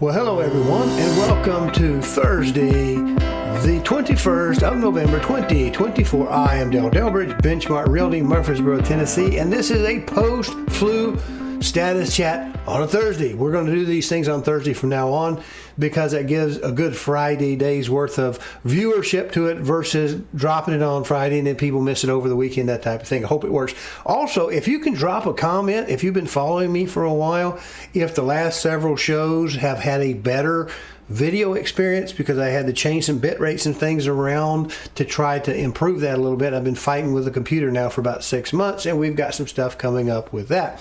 Well, hello everyone, and welcome to Thursday, the 21st of November, 2024. I am Delbridge, Benchmark Realty, Murfreesboro, Tennessee, and this is a post-flu status chat on a Thursday. We're going to do these things on Thursday from now on because it gives a good Friday day's worth of viewership to it versus dropping it on Friday and then people miss it over the weekend, that type of thing. I hope it works. Also, if you can drop a comment, if you've been following me for a while, if the last several shows have had a better video experience because I had to change some bit rates and things around to try to improve that a little bit. I've been fighting with the computer now for about 6 months, and we've got some stuff coming up with that.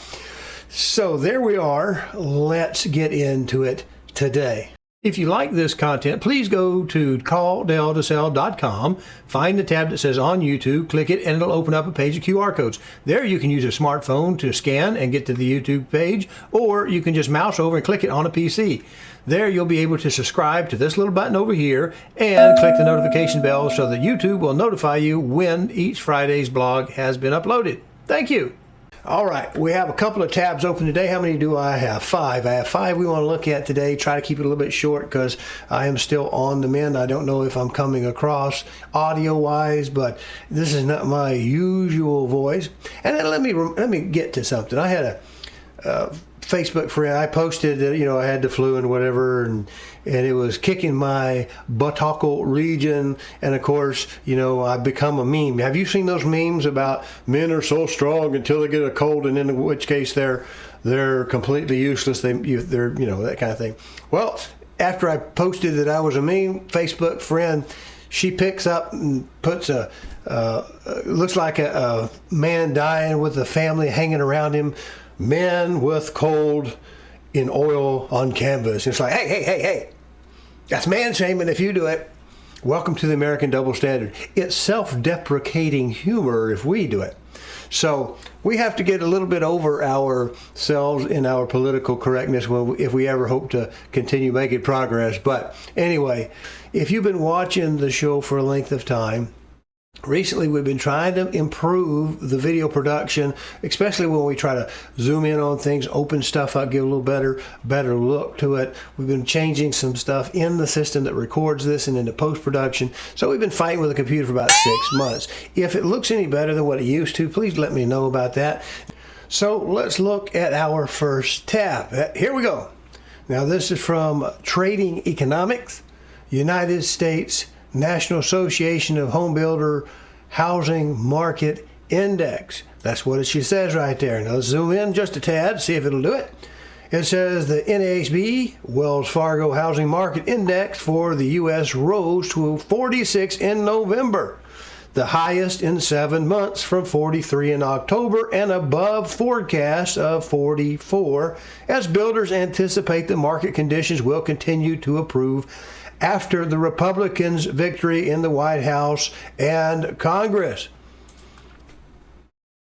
So there we are. Let's get into it today. If you like this content, please go to CallDelToSell.com, find the tab that says on YouTube, click it, and it'll open up a page of QR codes. There you can use a smartphone to scan and get to the YouTube page, or you can just mouse over and click it on a PC. There you'll be able to subscribe to this little button over here and click the notification bell so that YouTube will notify you when each Friday's blog has been uploaded. Thank you. All right, we have a couple of tabs open today. How many do I have? 5. I have 5 we want to look at today. Try to keep it a little bit short because I am still on the mend. I don't know if I'm coming across audio-wise, but this is not my usual voice. And then let me get to something. I had a Facebook friend. I posted that, I had the flu and whatever, and it was kicking my buttockel region. And of course, I've become a meme. Have you seen those memes about men are so strong until they get a cold, and in which case they're completely useless. They're that kind of thing. Well, after I posted that I was a meme, Facebook friend, she picks up and puts looks like a man dying with a family hanging around him. Men with cold in oil on canvas. It's like, hey, that's man shaming if you do it. Welcome to the American double standard. It's self-deprecating humor if we do it. So we have to get a little bit over ourselves in our political correctness if we ever hope to continue making progress. But anyway, if you've been watching the show for a length of time, recently, we've been trying to improve the video production, especially when we try to zoom in on things, open stuff up, give a little better look to it. We've been changing some stuff in the system that records this and into post-production. So we've been fighting with the computer for about 6 months. If it looks any better than what it used to, please let me know about that. So let's look at our first tab. Here we go. Now, this is from Trading Economics, United States National Association of Home Builder Housing Market Index. That's what she says right there. Now let's zoom in just a tad, see if it'll do it. It says the NAHB Wells Fargo Housing Market Index for the U.S. rose to 46 in November, the highest in 7 months from 43 in October and above forecast of 44, as builders anticipate the market conditions will continue to improve after the Republicans' victory in the White House and Congress.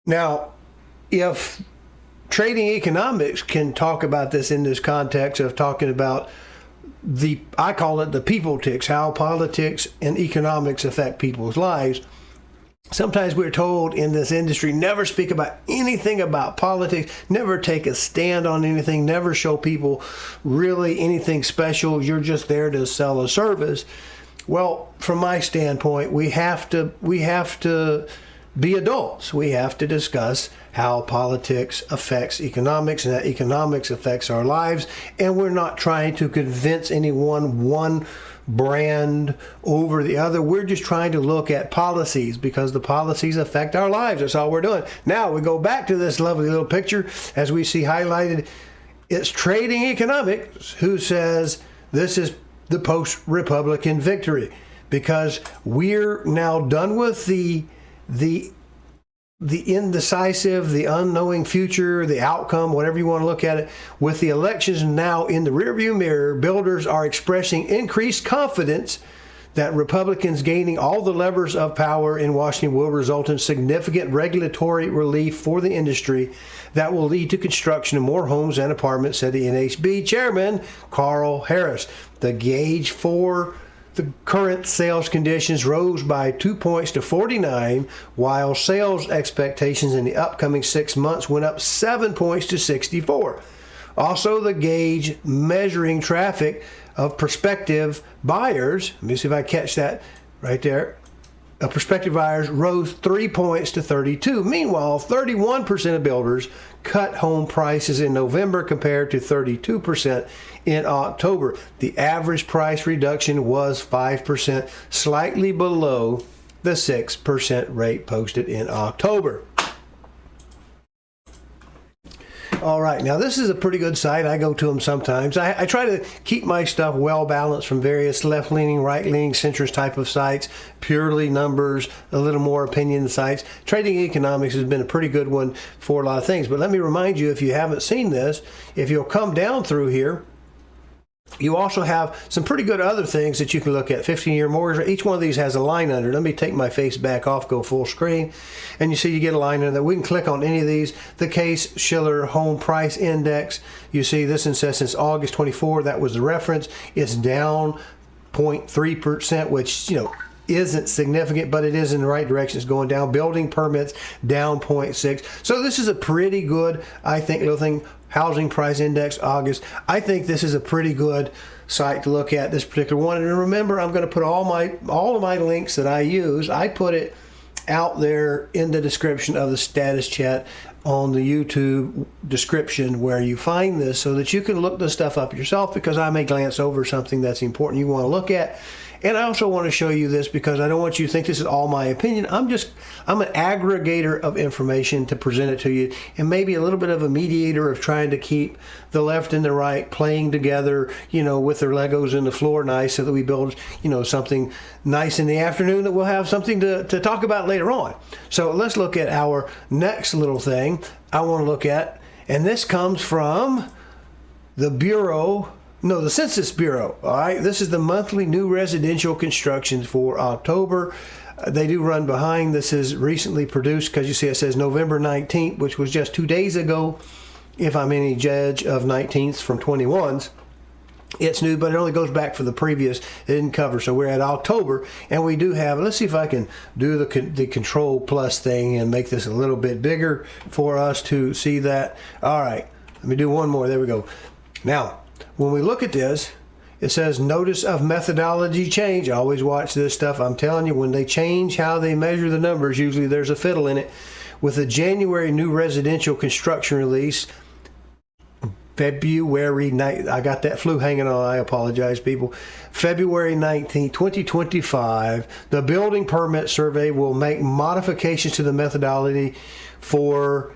Now, if Trading Economics can talk about this in this context of talking about I call it the people ticks, how politics and economics affect people's lives. Sometimes we're told in this industry, never speak about anything about politics, never take a stand on anything, never show people really anything special. You're just there to sell a service. Well, from my standpoint, we have to be adults. We have to discuss how politics affects economics and that economics affects our lives. And we're not trying to convince anyone one brand over the other. We're just trying to look at policies because the policies affect our lives. That's all we're doing. Now we go back to this lovely little picture as we see highlighted. It's Trading Economics who says this is the post-Republican victory because we're now done with the indecisive, the unknowing future, the outcome, whatever you want to look at it. With the elections now in the rearview mirror, builders are expressing increased confidence that Republicans gaining all the levers of power in Washington will result in significant regulatory relief for the industry that will lead to construction of more homes and apartments, said the NAHB chairman, Carl Harris. The gauge for the current sales conditions rose by 2 points to 49, while sales expectations in the upcoming 6 months went up 7 points to 64. Also, the gauge measuring traffic of prospective buyers. Let me see if I catch that right there. Prospective buyers rose 3 points to 32. Meanwhile, 31% of builders cut home prices in November compared to 32% in October. The average price reduction was 5%, slightly below the 6% rate posted in October. All right, now this is a pretty good site. I go to them sometimes. I try to keep my stuff well balanced from various left-leaning, right-leaning, centrist type of sites, purely numbers, a little more opinion sites. Trading Economics has been a pretty good one for a lot of things. But let me remind you, if you haven't seen this, if you'll come down through here, you also have some pretty good other things that you can look at. 15-year mortgage. Each one of these has a line under it. Let me take my face back off, go full screen, and you see you get a line under there. We can click on any of these. The Case-Shiller Home Price Index. You see this says since August 24, that was the reference. It's down 0.3%, which, you know, isn't significant, but it is in the right direction. It's going down. Building permits down 0.6. So this is a pretty good, I think, little thing. Housing Price Index, August. I think this is a pretty good site to look at, this particular one. And remember, I'm going to put all of my links that I use. I put it out there in the description of the status chat on the YouTube description where you find this, so that you can look this stuff up yourself, because I may glance over something that's important you want to look at. And I also want to show you this because I don't want you to think this is all my opinion. I'm an aggregator of information to present it to you, and maybe a little bit of a mediator of trying to keep the left and the right playing together, you know, with their Legos in the floor nice, so that we build, you know, something nice in the afternoon that we'll have something to talk about later on. So let's look at our next little thing I want to look at, and this comes from the the Census Bureau. All right, this is the monthly new residential construction for October. They do run behind. This is recently produced, because you see it says November 19th, which was just 2 days ago, if I'm any judge of 19th from 21s. It's new, but it only goes back for the previous. It didn't cover, so we're at October, and we do have, let's see if I can do the Control Plus thing and make this a little bit bigger for us to see that. All right, let me do one more. There we go. Now, when we look at this, it says notice of methodology change. I always watch this stuff. I'm telling you, when they change how they measure the numbers, usually there's a fiddle in it. With the January new residential construction release, February 9th, I got that flu hanging on, I apologize, people. February 19th, 2025, the building permit survey will make modifications to the methodology for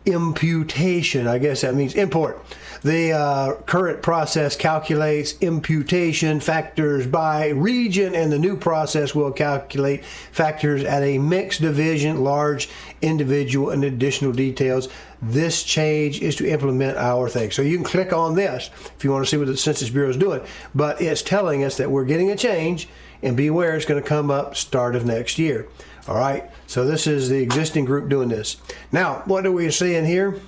imputation. I guess that means import. The current process calculates imputation factors by region, and the new process will calculate factors at a mixed division, large, individual, and additional details. This change is to implement our thing. So you can click on this if you want to see what the Census Bureau is doing. But it's telling us that we're getting a change, and beware, it's going to come up start of next year. All right, so this is the existing group doing this. Now, what do we see in here?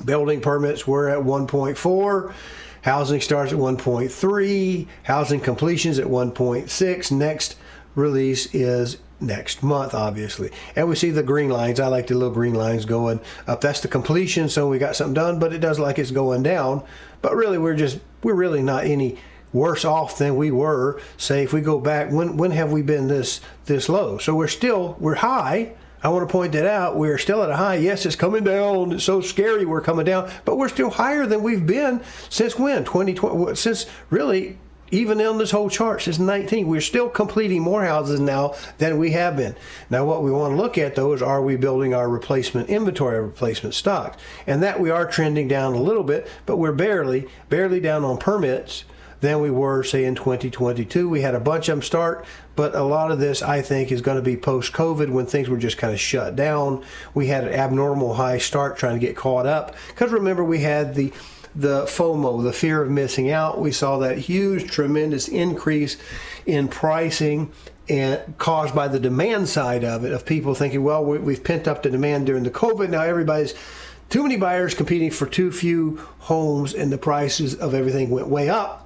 Building permits were at 1.4, housing starts at 1.3, housing completions at 1.6. Next release is next month, obviously. And we see the green lines. I like the little green lines going up. That's the completion, so we got something done, but it does like it's going down. But really, we're really not any worse off than we were. Say, if we go back, when have we been this low? So we're high. I want to point that out. We're still at a high. Yes, it's coming down. It's so scary we're coming down, but we're still higher than we've been since when? 2020, since really, even on this whole chart, since 19. We're still completing more houses now than we have been. Now, what we want to look at, though, is are we building our replacement inventory, replacement stocks? And that we are trending down a little bit, but we're barely down on permits than we were, say, in 2022. We had a bunch of them start, but a lot of this, I think, is going to be post-COVID, when things were just kind of shut down. We had an abnormal high start trying to get caught up, because remember, we had the FOMO, the fear of missing out. We saw that huge, tremendous increase in pricing, and caused by the demand side of it, of people thinking, well, we've pent up the demand during the COVID. Now everybody's too many buyers competing for too few homes, and the prices of everything went way up.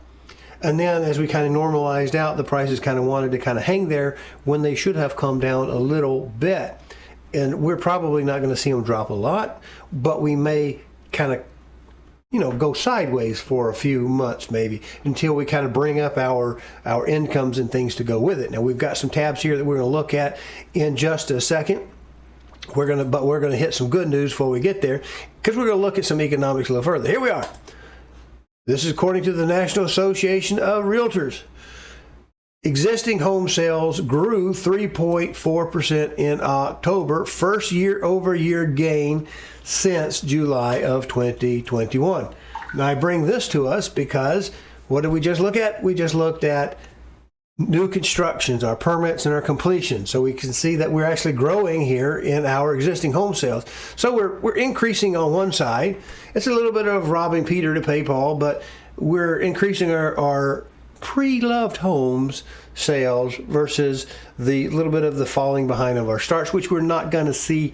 And then as we kind of normalized out, the prices kind of wanted to kind of hang there when they should have come down a little bit. And we're probably not going to see them drop a lot, but we may kind of go sideways for a few months maybe until we kind of bring up our incomes and things to go with it. Now we've got some tabs here that we're going to look at in just a second. We're going to hit some good news before we get there, because we're going to look at some economics a little further. Here we are. This is according to the National Association of Realtors. Existing home sales grew 3.4% in October, first year-over-year gain since July of 2021. Now I bring this to us because what did we just look at? We just looked at new constructions, our permits, and our completions. So we can see that we're actually growing here in our existing home sales. So we're increasing on one side. It's a little bit of robbing Peter to pay Paul, but we're increasing our pre-loved homes sales versus the little bit of the falling behind of our starts, which we're not going to see,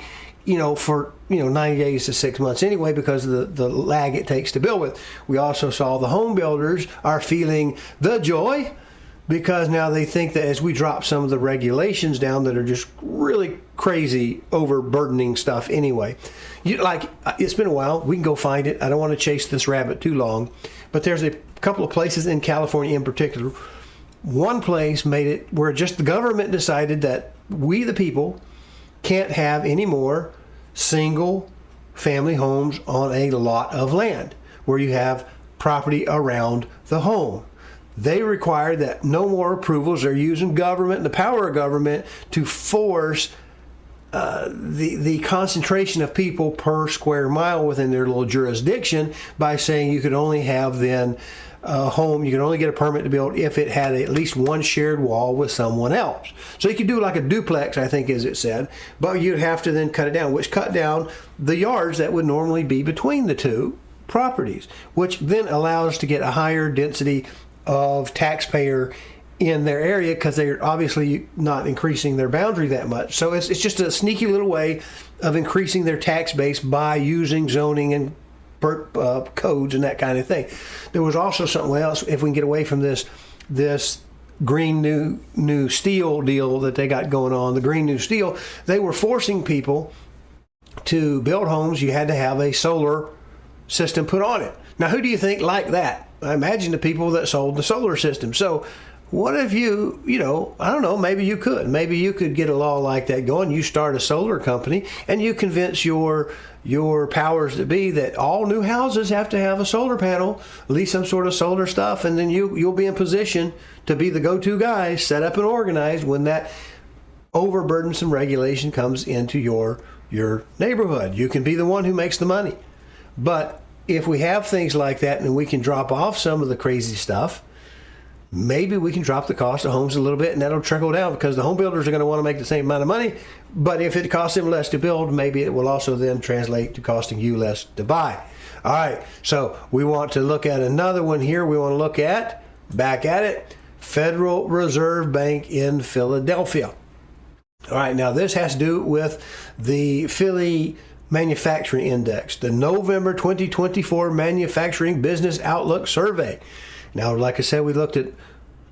for 90 days to 6 months anyway, because of the lag it takes to build with. We also saw the home builders are feeling the joy, because now they think that as we drop some of the regulations down that are just really crazy, overburdening stuff anyway. It's been a while. We can go find it. I don't want to chase this rabbit too long, but there's a couple of places in California in particular. One place made it where just the government decided that we, the people, can't have any more single family homes on a lot of land where you have property around the home. They required that no more approvals. They're using government and the power of government to force the concentration of people per square mile within their little jurisdiction by saying you could only have then a home, you could only get a permit to build if it had at least one shared wall with someone else. So you could do like a duplex, I think as it said, but you'd have to then cut it down, which cut down the yards that would normally be between the two properties, which then allows to get a higher density of taxpayer in their area, because they're obviously not increasing their boundary that much. So it's just a sneaky little way of increasing their tax base by using zoning and codes and that kind of thing. There was also something else, if we can get away from this green new steel deal that they got going on, the green new steel, they were forcing people to build homes. You had to have a solar system put on it. Now, who do you think liked that? I imagine the people that sold the solar system. So what if you I don't know, maybe you could get a law like that going. You start a solar company and you convince your powers that be that all new houses have to have a solar panel, at least some sort of solar stuff, and then you'll be in position to be the go-to guy, set up and organized when that overburdensome regulation comes into your neighborhood. You can be the one who makes the money. But if we have things like that and we can drop off some of the crazy stuff, maybe we can drop the cost of homes a little bit, and that'll trickle down, because the home builders are going to want to make the same amount of money. But if it costs them less to build, maybe it will also then translate to costing you less to buy. All right, so we want to look at another one here. We want to look at, back at it, Federal Reserve Bank in Philadelphia. All right, now this has to do with the Philly Manufacturing Index, the November 2024 Manufacturing Business Outlook Survey. Now, like I said, we looked at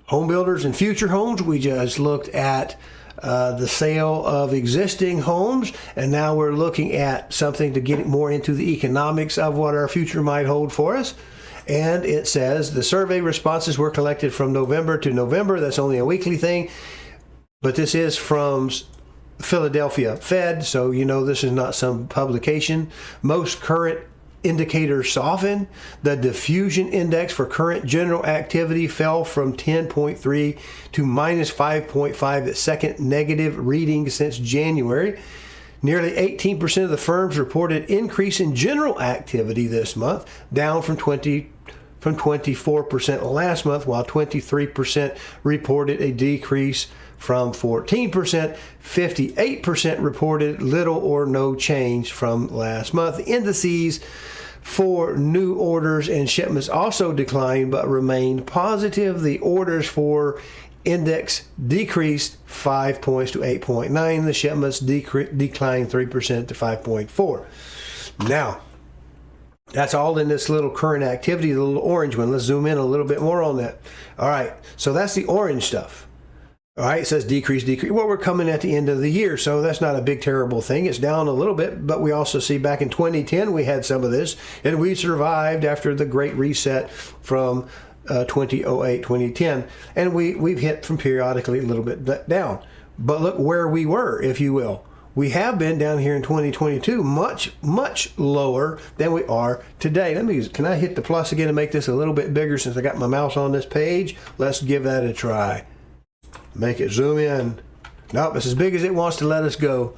home builders and future homes. We just looked at the sale of existing homes, and now we're looking at something to get more into the economics of what our future might hold for us. And it says the survey responses were collected from November to November. That's only a weekly thing, but this is from Philadelphia Fed, so this is not some publication. Most current indicators soften. The diffusion index for current general activity fell from 10.3 to minus 5.5, the second negative reading since January. Nearly 18% of the firms reported increase in general activity this month, down from 24% last month, while 23% reported a decrease from 14%. 58% reported little or no change from last month. The indices for new orders and shipments also declined but remained positive. The orders for index decreased 5 points to 8.9. The shipments declined 3% to 5.4. Now, that's all in this little current activity, the little orange one. Let's zoom in a little bit more on that. All right, so that's the orange stuff. All right, it says decrease, decrease. Well, we're coming at the end of the year, so that's not a big, terrible thing. It's down a little bit, but we also see back in 2010 we had some of this, and we survived after the Great Reset from 2008, 2010, and we've hit from periodically a little bit down. But look where we were, if you will. We have been down here in 2022 much, much lower than we are today. Can I hit the plus again and make this a little bit bigger since I got my mouse on this page? Let's give that a try. Make it zoom in. Nope, it's as big as it wants to let us go.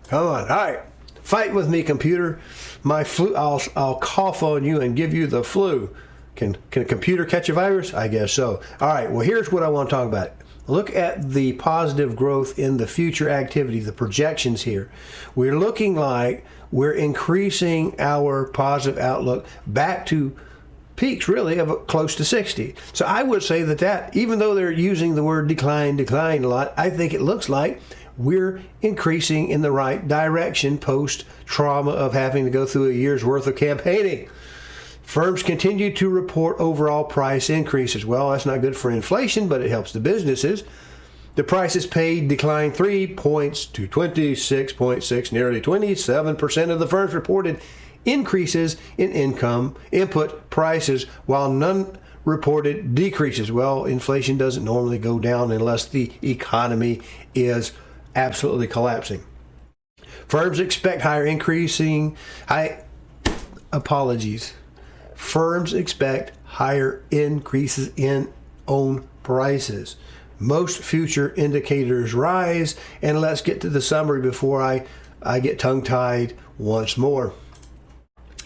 Come on. All right. Fight with me, computer. My flu. I'll cough on you and give you the flu. Can a computer catch a virus? I guess so. All right. Well, here's what I want to talk about. Look at the positive growth in the future activity, the projections here. We're looking like we're increasing our positive outlook back to peaks really of close to 60. So I would say that even though they're using the word decline a lot, I think it looks like we're increasing in the right direction post trauma of having to go through a year's worth of campaigning. Firms continue to report overall price increases. Well, that's not good for inflation, but it helps the businesses. The prices paid declined 3 points to 26.6, nearly 27% of the firms reported increases in input prices, while none reported decreases. Well, inflation doesn't normally go down unless the economy is absolutely collapsing. Firms expect Firms expect higher increases in own prices. Most future indicators rise, and let's get to the summary before I get tongue-tied once more.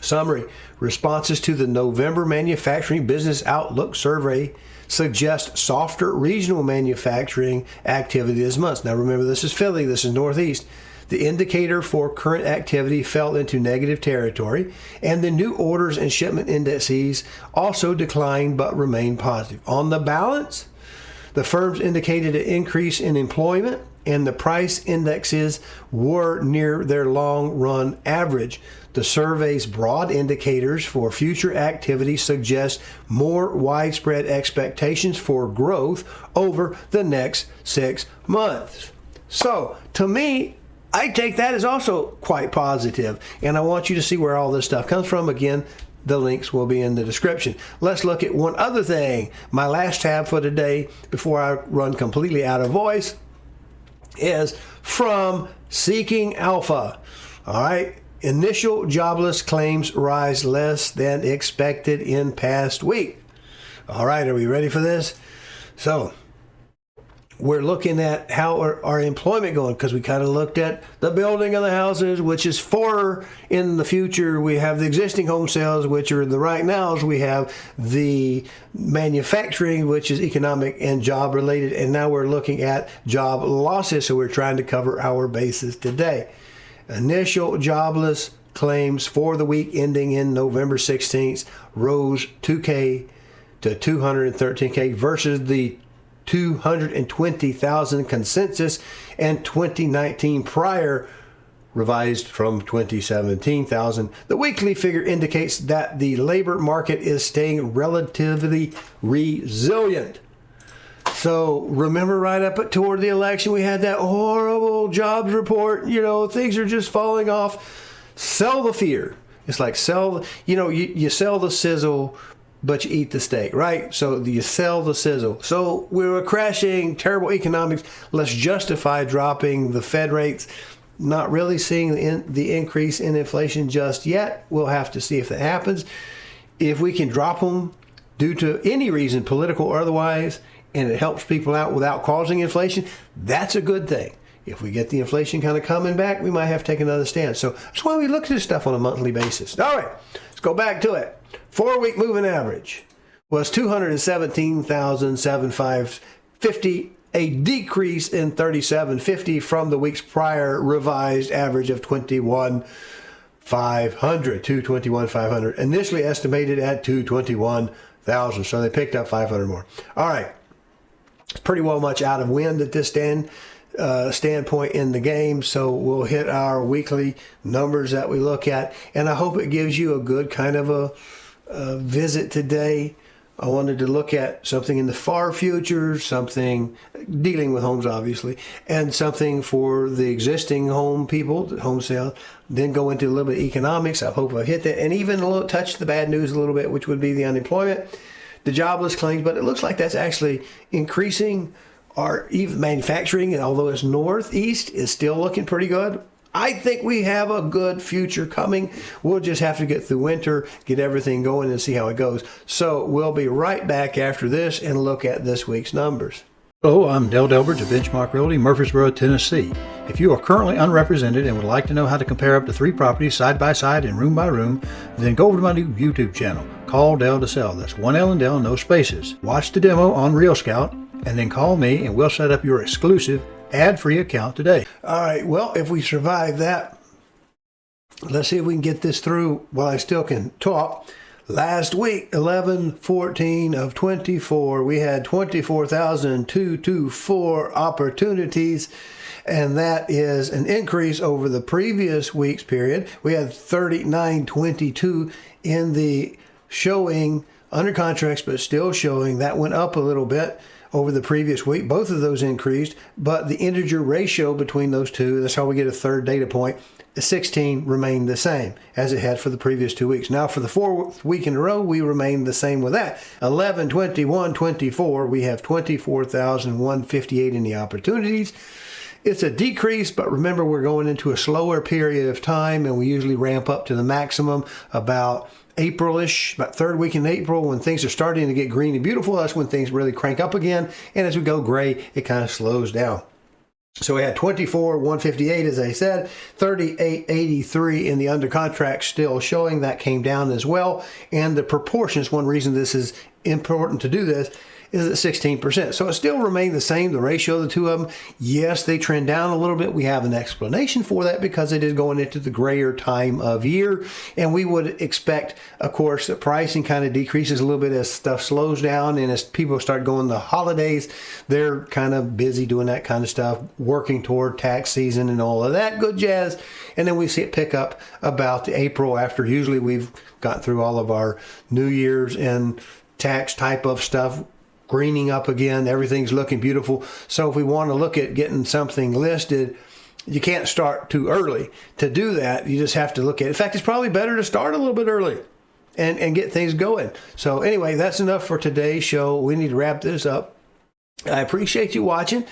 Summary. Responses to the November Manufacturing Business Outlook Survey suggest softer regional manufacturing activity this month. Now remember, this is Philly, this is Northeast. The indicator for current activity fell into negative territory, and the new orders and shipment indices also declined but remained positive. On the balance, the firms indicated an increase in employment, and the price indexes were near their long-run average. The survey's broad indicators for future activity suggest more widespread expectations for growth over the next 6 months. So, to me, I take that as also quite positive, and I want you to see where all this stuff comes from. Again, the links will be in the description. Let's look at one other thing. My last tab for today, before I run completely out of voice, is from Seeking Alpha. All right. Initial jobless claims rise less than expected in past week. All right. Are we ready for this? So, we're looking at how our employment going, because we kind of looked at the building of the houses, which is for in the future. We have the existing home sales, which are the right nows. We have the manufacturing, which is economic and job related. And now we're looking at job losses. So we're trying to cover our bases today. Initial jobless claims for the week ending in November 16th rose 2K to 213K versus the 220,000 consensus and 2019 prior, revised from 2017,000. The weekly figure indicates that the labor market is staying relatively resilient. So remember, right up toward the election, we had that horrible jobs report. Things are just falling off. Sell the fear. It's like you sell the sizzle, but you eat the steak, right? So you sell the sizzle. So we were crashing, terrible economics. Let's justify dropping the Fed rates. Not really seeing the increase in inflation just yet. We'll have to see if that happens. If we can drop them due to any reason, political or otherwise, and it helps people out without causing inflation, that's a good thing. If we get the inflation kind of coming back, we might have to take another stand. So that's why we look at this stuff on a monthly basis. All right, let's go back to it. 4-week moving average was 217,750, a decrease in 3750 from the week's prior revised average of 221,500, initially estimated at 221,000. So they picked up 500 more. All right. It's pretty well much out of wind at this standpoint in the game. So we'll hit our weekly numbers that we look at. And I hope it gives you a good kind of a visit today I wanted to look at something in the far future, something dealing with homes, obviously, and something for the existing home people, home sales. Then go into a little bit of economics. I hope I hit that, and even a little touch the bad news a little bit, which would be the unemployment, the jobless claims. But it looks like that's actually increasing. Our even manufacturing, and although it's northeast, is still looking pretty good. I think we have a good future coming. We'll just have to get through winter, get everything going, and see how it goes. So we'll be right back after this and look at this week's numbers. Hello, I'm Delbridge of Benchmark Realty, Murfreesboro, Tennessee. If you are currently unrepresented and would like to know how to compare up to 3 properties side by side and room by room, then go over to my new YouTube channel, CallDelToSell. That's 1 L and Del, no spaces. Watch the demo on Real Scout, and then call me and we'll set up your exclusive ad-free account today. All right, well, if we survive that, let's see if we can get this through while I still can talk. Last week, 11/14 of 24, we had 24,224 opportunities, and that is an increase over the previous week's period. We had 3922 in the showing, under contracts, but still showing. That went up a little bit over the previous week. Both of those increased, but the integer ratio between those two, that's how we get a third data point, 16 remained the same as it had for the previous 2 weeks. Now for the 4th week in a row, we remained the same with that. 11/21/24, we have 24,158 in the opportunities. It's a decrease, but remember, we're going into a slower period of time, and we usually ramp up to the maximum about April-ish, about 3rd week in April, when things are starting to get green and beautiful. That's when things really crank up again. And as we go gray, it kind of slows down. So we had 24,158, as I said, 3883 in the under contract still showing. That came down as well. And the proportions, one reason this is important to do this, is at 16%. So it still remained the same, the ratio of the two of them. Yes, they trend down a little bit. We have an explanation for that because it is going into the grayer time of year. And we would expect, of course, that pricing kind of decreases a little bit as stuff slows down. And as people start going to holidays, they're kind of busy doing that kind of stuff, working toward tax season and all of that good jazz. And then we see it pick up about April, after usually we've gotten through all of our New Year's and tax type of stuff, greening up again. Everything's looking beautiful. So if we want to look at getting something listed, you can't start too early. To do that, you just have to look at it. In fact, it's probably better to start a little bit early and get things going. So anyway, that's enough for today's show. We need to wrap this up. I appreciate you watching.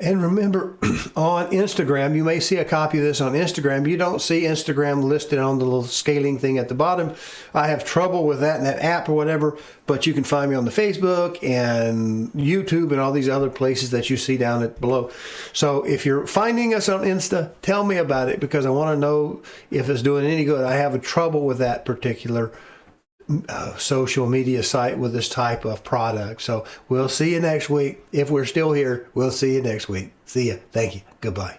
And remember, on Instagram, you may see a copy of this on Instagram. You don't see Instagram listed on the little scaling thing at the bottom. I have trouble with that in that app or whatever, but you can find me on the Facebook and YouTube and all these other places that you see down at below. So if you're finding us on Insta, tell me about it, because I want to know if it's doing any good. I have a trouble with that particular social media site with this type of product. So we'll see you next week. If we're still here, we'll see you next week. See ya. Thank you. Goodbye.